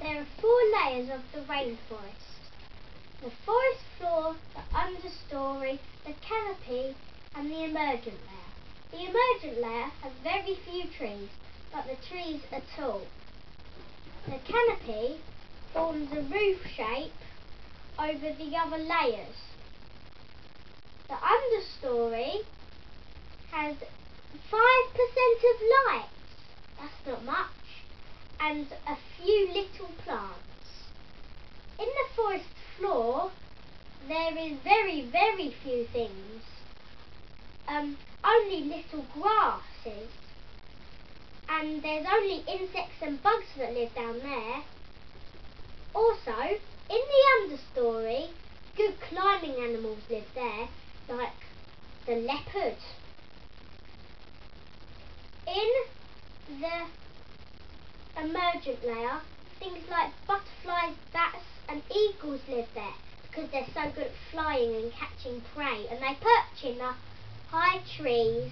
There are 4 layers of the rainforest. The forest floor, the understory, the canopy and the emergent layer. The emergent layer has very few trees, but the trees are tall. The canopy forms a roof shape over the other layers. The understory has 5% of light, that's not much, and a few little plants. In the forest floor there is very few things, only little grasses, and there's only insects and bugs that live down there. Also, in the understory, good climbing animals live there, like the leopard. In the emergent layer, things like butterflies, bats and eagles live there because they're so good at flying and catching prey, and they perch in the high trees